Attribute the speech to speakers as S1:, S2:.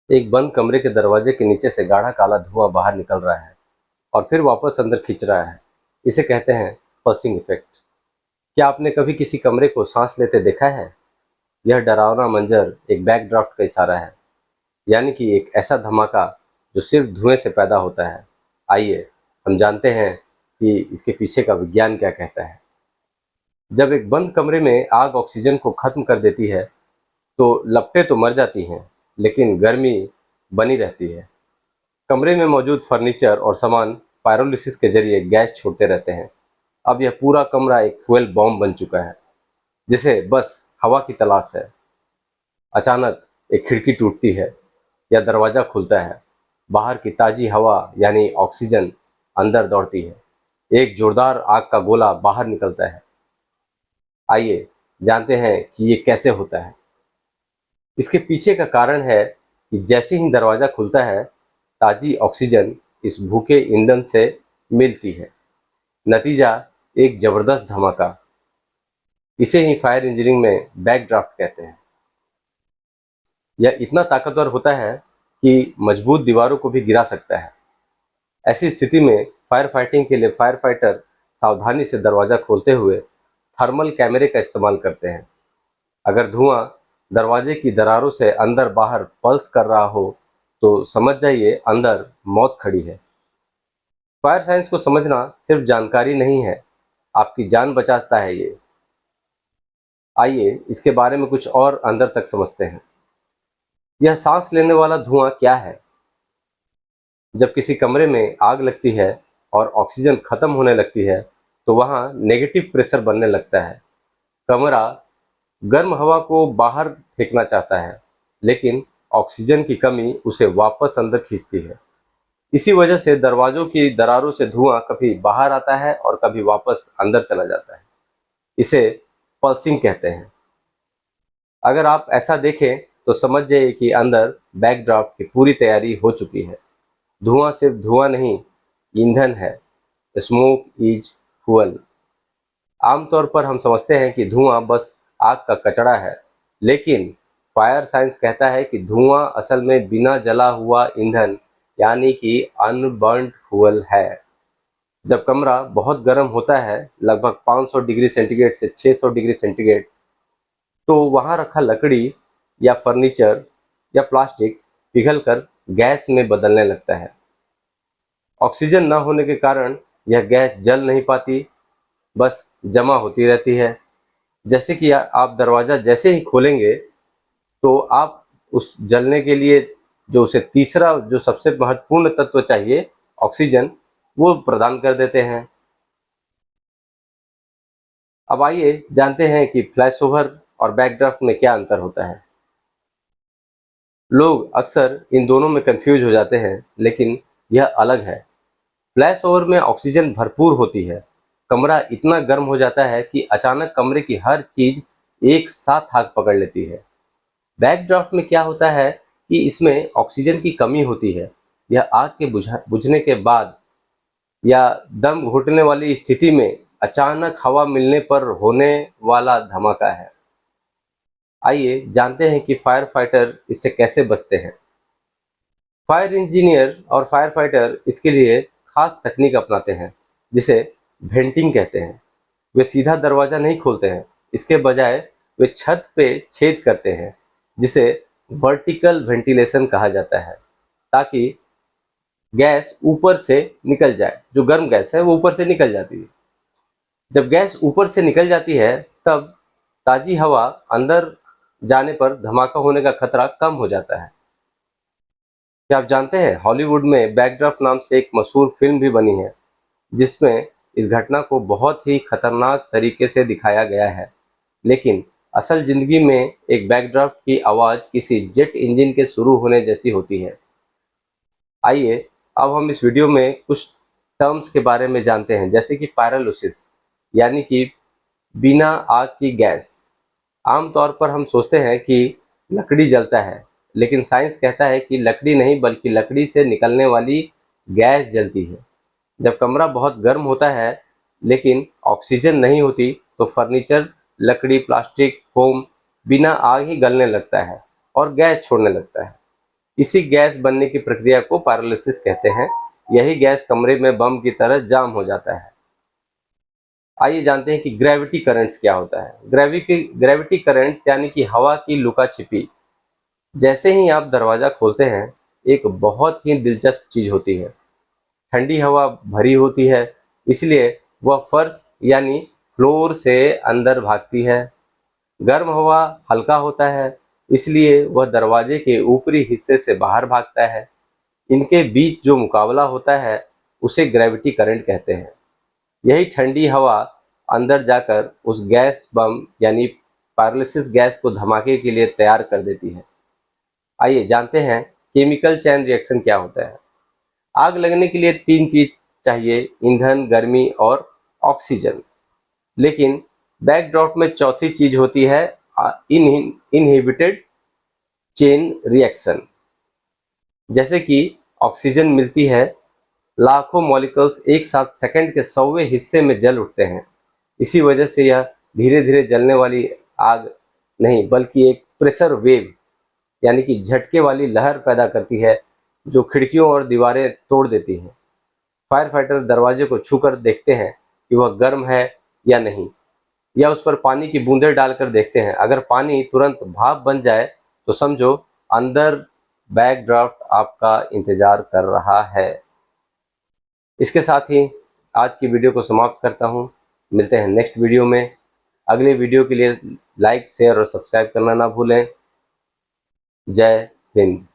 S1: एक बंद कमरे के दरवाजे के नीचे से गाढ़ा काला धुआं बाहर निकल रहा है और फिर वापस अंदर खींच रहा है। इसे कहते हैं पल्सिंग इफेक्ट। क्या आपने कभी किसी कमरे को सांस लेते देखा है? यह डरावना मंजर एक बैकड्राफ्ट का इशारा है, यानी कि एक ऐसा धमाका जो सिर्फ धुएं से पैदा होता है। आइए हम जानते हैं कि इसके पीछे का विज्ञान क्या कहता है। जब एक बंद कमरे में आग ऑक्सीजन को खत्म कर देती है तो लपटें तो मर जाती हैं, लेकिन गर्मी बनी रहती है। कमरे में मौजूद फर्नीचर और सामान पायरोलिसिस के जरिए गैस छोड़ते रहते हैं। अब यह पूरा कमरा एक फ्यूल बॉम्ब बन चुका है, जिसे बस हवा की तलाश है। अचानक एक खिड़की टूटती है या दरवाजा खुलता है। बाहर की ताजी हवा यानी ऑक्सीजन अंदर दौड़ती है। एक जोरदार आग का गोला बाहर निकलता है। आइए जानते हैं कि ये कैसे होता है। इसके पीछे का कारण है कि जैसे ही दरवाजा खुलता है, ताजी ऑक्सीजन इस भूखे ईंधन से मिलती है। नतीजा एक जबरदस्त धमाका। इसे ही फायर इंजीनियरिंग में बैकड्राफ्ट कहते हैं। यह इतना ताकतवर होता है कि मजबूत दीवारों को भी गिरा सकता है। ऐसी स्थिति में फायर फाइटिंग के लिए फायर फाइटर सावधानी से दरवाजा खोलते हुए थर्मल कैमरे का इस्तेमाल करते हैं। अगर धुआं दरवाजे की दरारों से अंदर बाहर पल्स कर रहा हो तो समझ जाइए अंदर मौत खड़ी है। फायर साइंस को समझना सिर्फ जानकारी नहीं है, आपकी जान बचाता है ये। आइए इसके बारे में कुछ और अंदर तक समझते हैं। यह सांस लेने वाला धुआं क्या है? जब किसी कमरे में आग लगती है और ऑक्सीजन खत्म होने लगती है तो वहां नेगेटिव प्रेशर बनने लगता है। कमरा गर्म हवा को बाहर फेंकना चाहता है, लेकिन ऑक्सीजन की कमी उसे वापस अंदर खींचती है। इसी वजह से दरवाजों की दरारों से धुआं कभी बाहर आता है और कभी वापस अंदर चला जाता है। इसे पल्सिंग कहते हैं। अगर आप ऐसा देखें तो समझ जाइए कि अंदर बैकड्राफ्ट की पूरी तैयारी हो चुकी है। धुआं सिर्फ धुआं नहीं, ईंधन है। Smoke is fuel. आमतौर पर हम समझते हैं कि धुआं बस आग का कचरा है, लेकिन फायर साइंस कहता है कि धुआं असल में बिना जला हुआ ईंधन यानी कि अनबर्न्ड फ्यूल है। जब कमरा बहुत गर्म होता है, लगभग 500 डिग्री सेंटीग्रेड से 600 डिग्री सेंटीग्रेड, तो वहां रखा लकड़ी या फर्नीचर या प्लास्टिक पिघलकर गैस में बदलने लगता है। ऑक्सीजन न होने के कारण यह गैस जल नहीं पाती, बस जमा होती रहती है। जैसे कि आप दरवाज़ा जैसे ही खोलेंगे तो आप उस जलने के लिए जो उसे तीसरा जो सबसे महत्वपूर्ण तत्व चाहिए, ऑक्सीजन, वो प्रदान कर देते हैं। अब आइए जानते हैं कि फ्लैश ओवर और बैकड्राफ्ट में क्या अंतर होता है। लोग अक्सर इन दोनों में कंफ्यूज हो जाते हैं, लेकिन यह अलग है। फ्लैश ओवर में ऑक्सीजन भरपूर होती है। कमरा इतना गर्म हो जाता है कि अचानक कमरे की हर चीज एक साथ आग पकड़ लेती है। बैकड्राफ्ट में क्या होता है कि इसमें ऑक्सीजन की कमी होती है। यह आग के बुझने के बाद या दम घुटने वाली स्थिति में अचानक हवा मिलने पर होने वाला धमाका है। आइए जानते हैं कि फायर फाइटर इससे कैसे बचते हैं। फायर इंजीनियर और फायर फाइटर इसके लिए खास तकनीक अपनाते हैं, जिसे वेंटिंग कहते हैं। वे सीधा दरवाजा नहीं खोलते हैं, इसके बजाय वे छत पे छेद करते हैं, जिसे वर्टिकल वेंटिलेशन कहा जाता है, ताकि गैस ऊपर से निकल जाए। जो गर्म गैस है वो ऊपर से निकल जाती है। जब गैस ऊपर से निकल जाती है तब ताजी हवा अंदर जाने पर धमाका होने का खतरा कम हो जाता है। क्या आप जानते हैं हॉलीवुड में बैकड्राफ्ट नाम से एक मशहूर फिल्म भी बनी है, जिसमें इस घटना को बहुत ही खतरनाक तरीके से दिखाया गया है। लेकिन असल जिंदगी में एक बैकड्राफ्ट की आवाज़ किसी जेट इंजन के शुरू होने जैसी होती है। आइए अब हम इस वीडियो में कुछ टर्म्स के बारे में जानते हैं, जैसे कि पायरोलिसिस यानी कि बिना आग की गैस। आमतौर पर हम सोचते हैं कि लकड़ी जलता है, लेकिन साइंस कहता है कि लकड़ी नहीं बल्कि लकड़ी से निकलने वाली गैस जलती है। जब कमरा बहुत गर्म होता है लेकिन ऑक्सीजन नहीं होती तो फर्नीचर, लकड़ी, प्लास्टिक, फोम बिना आग ही गलने लगता है और गैस छोड़ने लगता है। इसी गैस बनने की प्रक्रिया को पायरोलिसिस कहते हैं। यही गैस कमरे में बम की तरह जाम हो जाता है। आइए जानते हैं कि ग्रेविटी करंट्स क्या होता है। ग्रेविटी करंट्स यानी कि हवा की लुका छिपी। जैसे ही आप दरवाजा खोलते हैं, एक बहुत ही दिलचस्प चीज होती है। ठंडी हवा भरी होती है, इसलिए वह फर्श यानी फ्लोर से अंदर भागती है। गर्म हवा हल्का होता है, इसलिए वह दरवाजे के ऊपरी हिस्से से बाहर भागता है। इनके बीच जो मुकाबला होता है उसे ग्रेविटी करंट कहते हैं। यही ठंडी हवा अंदर जाकर उस गैस बम यानी पायरोलिसिस गैस को धमाके के लिए तैयार कर देती है। आइए जानते हैं केमिकल चैन रिएक्शन क्या होता है। आग लगने के लिए तीन चीज चाहिए: ईंधन, गर्मी और ऑक्सीजन। लेकिन बैकड्रॉप में चौथी चीज होती है इनहिबिटेड चेन रिएक्शन। जैसे कि ऑक्सीजन मिलती है, लाखों मॉलिक्यूल्स एक साथ सेकंड के 100वें हिस्से में जल उठते हैं। इसी वजह से यह धीरे धीरे जलने वाली आग नहीं बल्कि एक प्रेशर वेव यानी कि झटके वाली लहर पैदा करती है, जो खिड़कियों और दीवारें तोड़ देती है। फायर फाइटर दरवाजे को छूकर देखते हैं कि वह गर्म है या नहीं, या उस पर पानी की बूंदें डालकर देखते हैं। अगर पानी तुरंत भाप बन जाए तो समझो अंदर बैकड्राफ्ट आपका इंतजार कर रहा है। इसके साथ ही आज की वीडियो को समाप्त करता हूँ। मिलते हैं नेक्स्ट वीडियो में। अगले वीडियो के लिए लाइक, शेयर और सब्सक्राइब करना ना भूलें। जय हिंद।